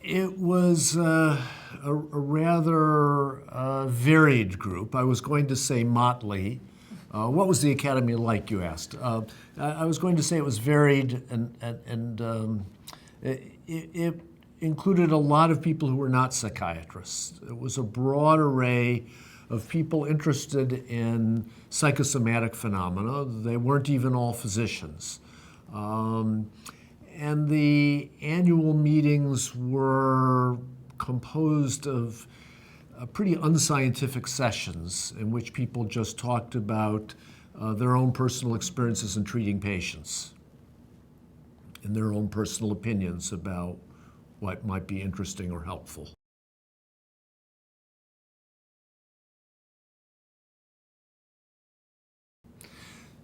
It was a rather varied group. I was going to say motley. What was the Academy like, you asked? I was going to say it was varied, and it included a lot of people who were not psychiatrists. It was a broad array of people interested in psychosomatic phenomena. They weren't even all physicians. And the annual meetings were composed of pretty unscientific sessions in which people just talked about their own personal experiences in treating patients and their own personal opinions about what might be interesting or helpful.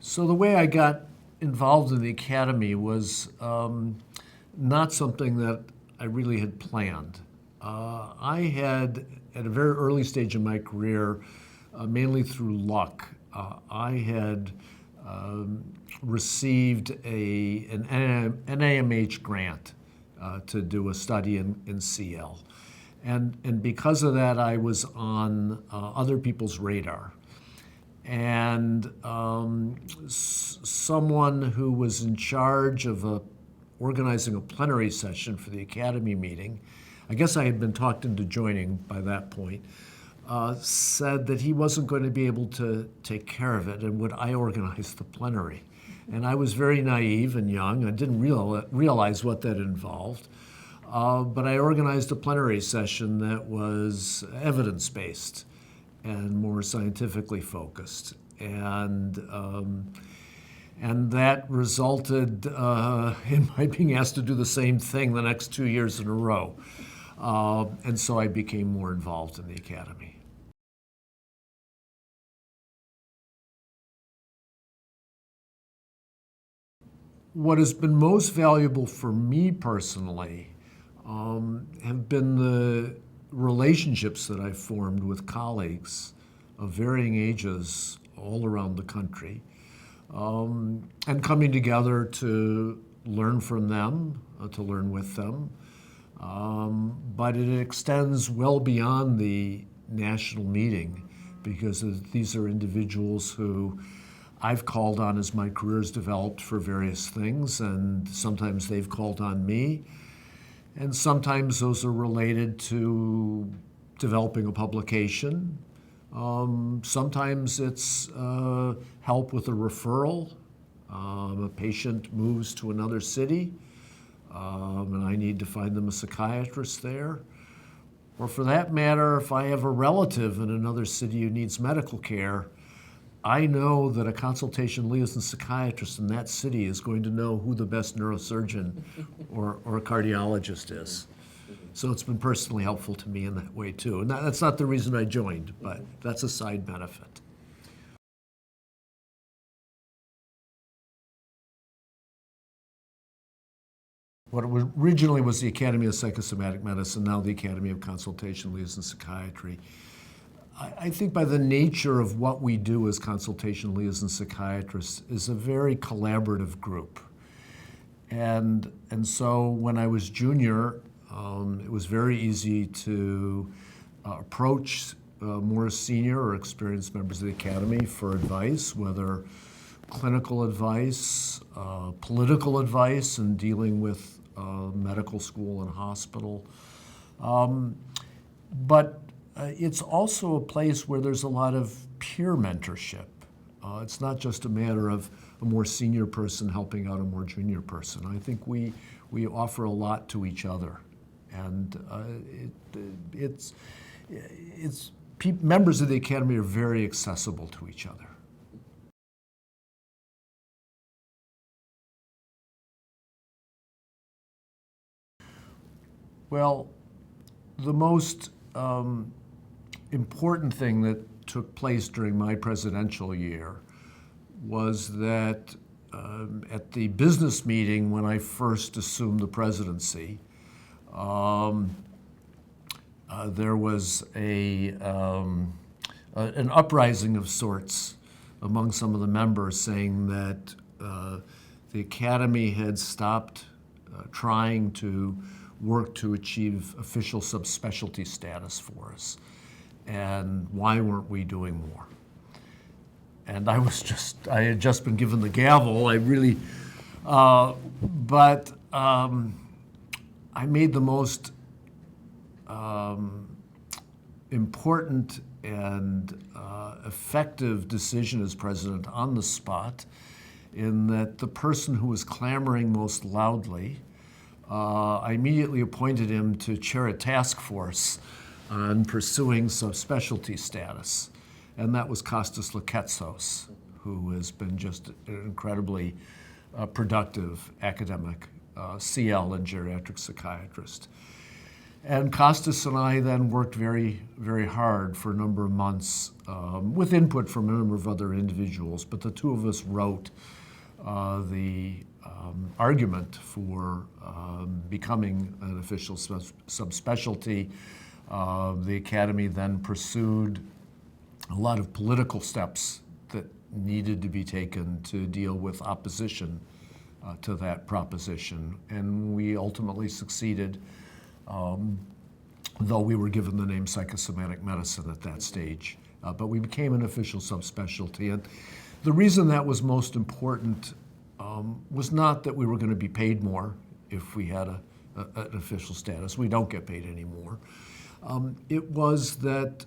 So the way I got involved in the Academy was not something that I really had planned. I had, at a very early stage in my career, mainly through luck, I had received an NIMH grant to do a study in CL. And because of that, I was on other people's radar. And someone who was in charge of organizing a plenary session for the Academy meeting, I guess I had been talked into joining by that point, said that he wasn't going to be able to take care of it, and would I organize the plenary? And I was very naive and young. I didn't realize what that involved. But I organized a plenary session that was evidence-based and more scientifically focused. And that resulted in my being asked to do the same thing the next 2 years in a row. And so I became more involved in the Academy. What has been most valuable for me personally have been the relationships that I've formed with colleagues of varying ages all around the country, and coming together to learn from them, to learn with them. But it extends well beyond the national meeting, because these are individuals who I've called on as my career's developed for various things, and sometimes they've called on me. And sometimes those are related to developing a publication. Sometimes it's help with a referral. A patient moves to another city, and I need to find them a psychiatrist there. Or for that matter, if I have a relative in another city who needs medical care, I know that a consultation-liaison psychiatrist in that city is going to know who the best neurosurgeon or a cardiologist is. So it's been personally helpful to me in that way too. And that's not the reason I joined, but that's a side benefit. What originally was the Academy of Psychosomatic Medicine, now the Academy of Consultation-Liaison Psychiatry. I think by the nature of what we do as consultation-liaison psychiatrists is a very collaborative group. And so when I was junior, it was very easy to approach more senior or experienced members of the Academy for advice, whether clinical advice, political advice in dealing with medical school and hospital. But it's also a place where there's a lot of peer mentorship. It's not just a matter of a more senior person helping out a more junior person. I think we offer a lot to each other, and members of the Academy are very accessible to each other. Well, the most important thing that took place during my presidential year was that at the business meeting when I first assumed the presidency, there was an uprising of sorts among some of the members saying that the Academy had stopped trying to work to achieve official subspecialty status for us. And why weren't we doing more? And I had just been given the gavel. I made the most important and effective decision as president on the spot, in that the person who was clamoring most loudly, I immediately appointed him to chair a task force on pursuing subspecialty status. And that was Kostas Laketsos, who has been just an incredibly productive academic CL and geriatric psychiatrist. And Kostas and I then worked very, very hard for a number of months with input from a number of other individuals, but the two of us wrote the argument for becoming an official subspecialty. The Academy then pursued a lot of political steps that needed to be taken to deal with opposition to that proposition. And we ultimately succeeded, though we were given the name psychosomatic medicine at that stage. But we became an official subspecialty. And the reason that was most important was not that we were going to be paid more if we had an official status. We don't get paid anymore. It was that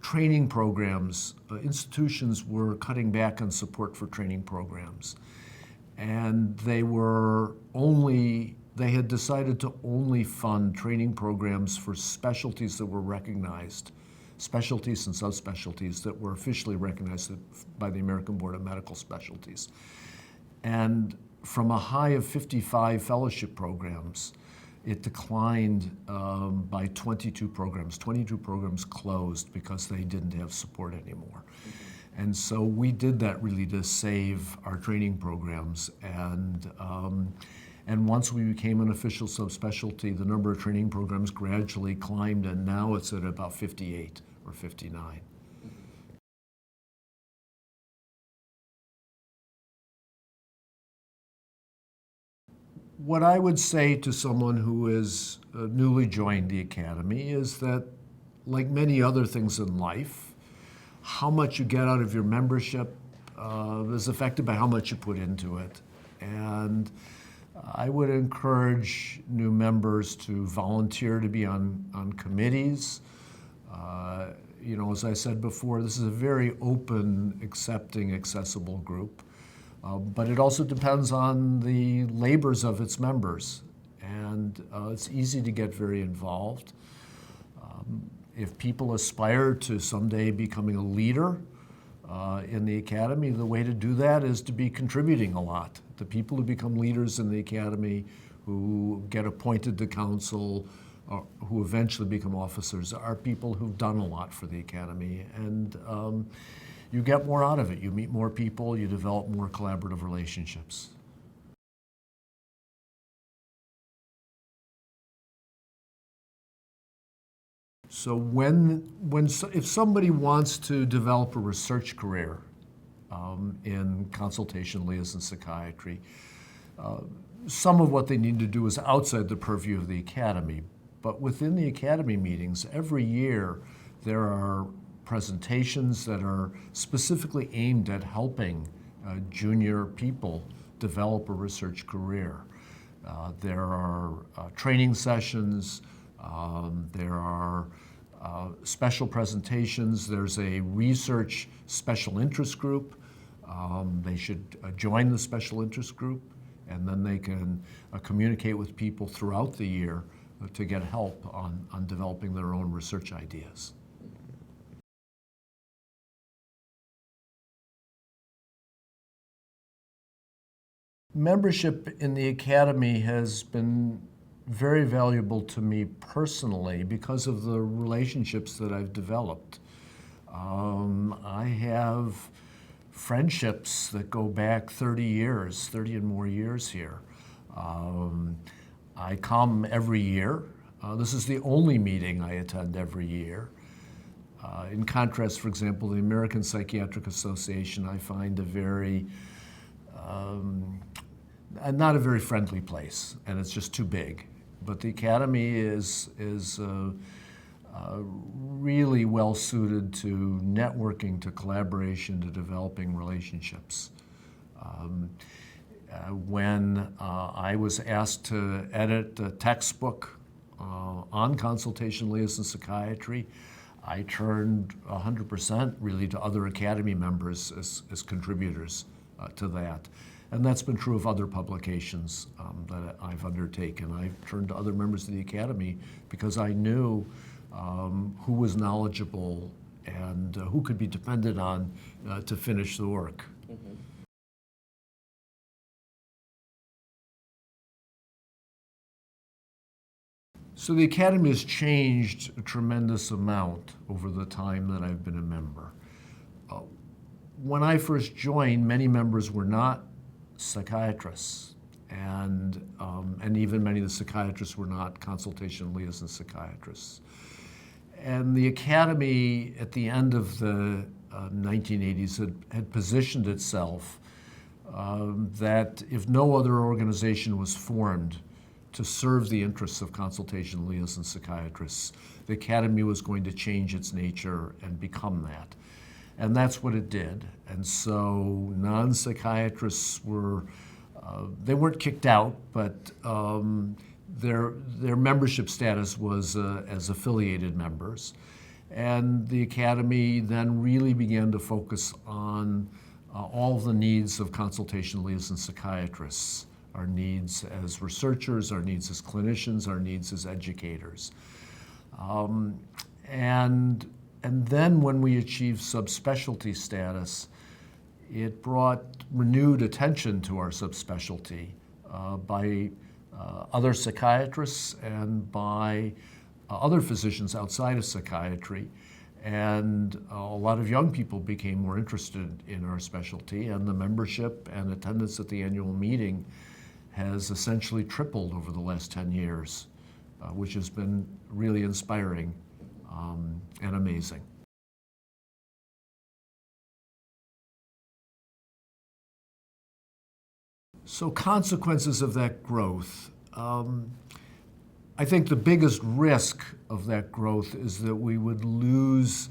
training programs, institutions were cutting back on support for training programs. And they had decided to only fund training programs for specialties that were recognized, specialties and subspecialties that were officially recognized by the American Board of Medical Specialties. And from a high of 55 fellowship programs, it declined by 22 programs. 22 programs closed because they didn't have support anymore. And so we did that really to save our training programs. And once we became an official subspecialty, the number of training programs gradually climbed, and now it's at about 58 or 59. What I would say to someone who is newly joined the Academy is that, like many other things in life, how much you get out of your membership is affected by how much you put into it. And I would encourage new members to volunteer to be on committees. As I said before, this is a very open, accepting, accessible group. But it also depends on the labors of its members. And it's easy to get very involved. If people aspire to someday becoming a leader in the Academy, the way to do that is to be contributing a lot. The people who become leaders in the Academy, who get appointed to council, or who eventually become officers, are people who've done a lot for the Academy. And you get more out of it. You meet more people, you develop more collaborative relationships. So if somebody wants to develop a research career in consultation-liaison psychiatry, some of what they need to do is outside the purview of the Academy. But within the Academy meetings, every year there are presentations that are specifically aimed at helping junior people develop a research career. There are training sessions, there are special presentations, there's a research special interest group. They should join the special interest group, and then they can communicate with people throughout the year to get help on developing their own research ideas. Membership in the Academy has been very valuable to me personally because of the relationships that I've developed. I have friendships that go back 30 and more years here. I come every year. This is the only meeting I attend every year. In contrast, for example, the American Psychiatric Association, I find a very not a very friendly place, and it's just too big. But the academy is really well suited to networking, to collaboration, to developing relationships. When I was asked to edit a textbook on consultation liaison psychiatry, I turned 100% really to other academy members as contributors to that. And that's been true of other publications that I've undertaken. I turned to other members of the academy because I knew who was knowledgeable and who could be depended on to finish the work. Mm-hmm. So the academy has changed a tremendous amount over the time that I've been a member. When I first joined, many members were not psychiatrists, and even many of the psychiatrists were not consultation liaison psychiatrists. And the academy at the end of the 1980s had positioned itself that if no other organization was formed to serve the interests of consultation liaison psychiatrists, the academy was going to change its nature and become that. And that's what it did. And so non-psychiatrists they weren't kicked out, but their membership status was as affiliated members. And the academy then really began to focus on all the needs of consultation liaison psychiatrists, our needs as researchers, our needs as clinicians, our needs as educators. And then when we achieved subspecialty status, it brought renewed attention to our subspecialty by other psychiatrists and by other physicians outside of psychiatry. And a lot of young people became more interested in our specialty, and the membership and attendance at the annual meeting has essentially tripled over the last 10 years, which has been really inspiring and amazing. So consequences of that growth. I think the biggest risk of that growth is that we would lose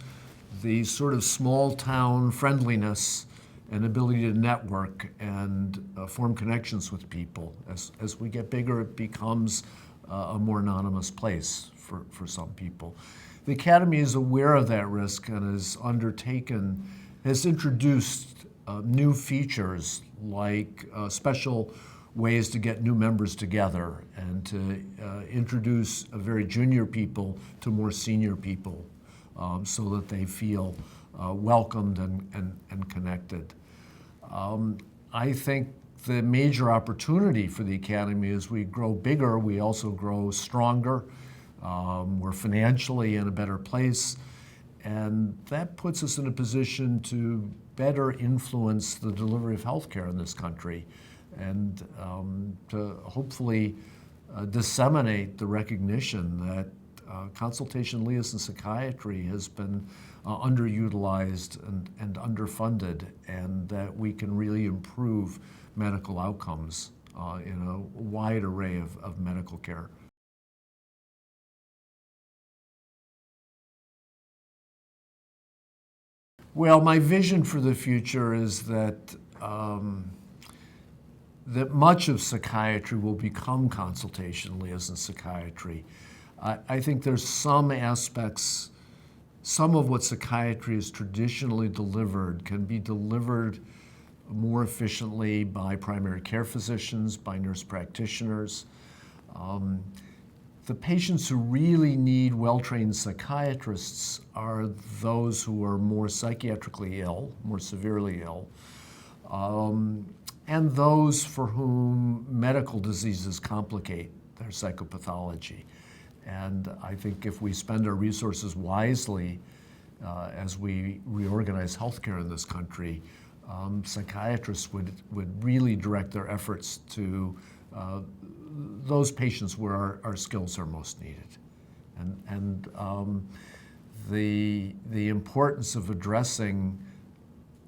the sort of small town friendliness and ability to network and form connections with people. As we get bigger, it becomes a more anonymous place for some people. The Academy is aware of that risk and has introduced new features like special ways to get new members together and to introduce very junior people to more senior people so that they feel welcomed and connected. I think the major opportunity for the Academy as we grow bigger, we also grow stronger. We're financially in a better place, and that puts us in a position to better influence the delivery of healthcare in this country and to hopefully disseminate the recognition that consultation liaison psychiatry has been underutilized and underfunded, and that we can really improve medical outcomes in a wide array of medical care. Well, my vision for the future is that that much of psychiatry will become consultation liaison psychiatry. I think there's some aspects, some of what psychiatry has traditionally delivered can be delivered more efficiently by primary care physicians, by nurse practitioners. The patients who really need well-trained psychiatrists are those who are more psychiatrically ill, more severely ill, and those for whom medical diseases complicate their psychopathology. And I think if we spend our resources wisely as we reorganize healthcare in this country, psychiatrists would really direct their efforts to those patients where our skills are most needed. And the importance of addressing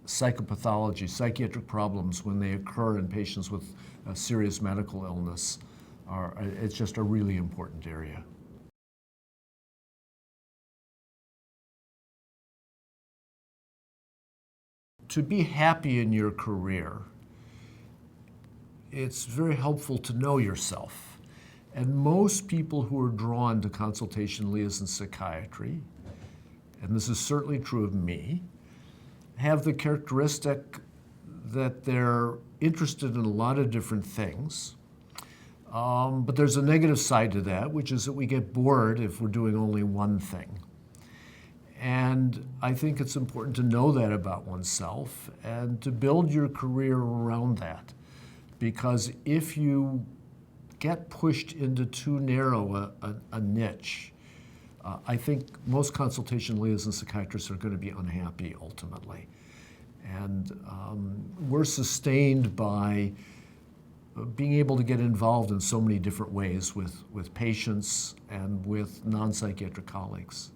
psychopathology, psychiatric problems when they occur in patients with a serious medical illness, it's just a really important area. To be happy in your career, it's very helpful to know yourself. And most people who are drawn to consultation-liaison psychiatry, and this is certainly true of me, have the characteristic that they're interested in a lot of different things. But there's a negative side to that, which is that we get bored if we're doing only one thing. And I think it's important to know that about oneself and to build your career around that. Because if you get pushed into too narrow a niche, I think most consultation-liaison psychiatrists are going to be unhappy ultimately. And we're sustained by being able to get involved in so many different ways with patients and with non-psychiatric colleagues.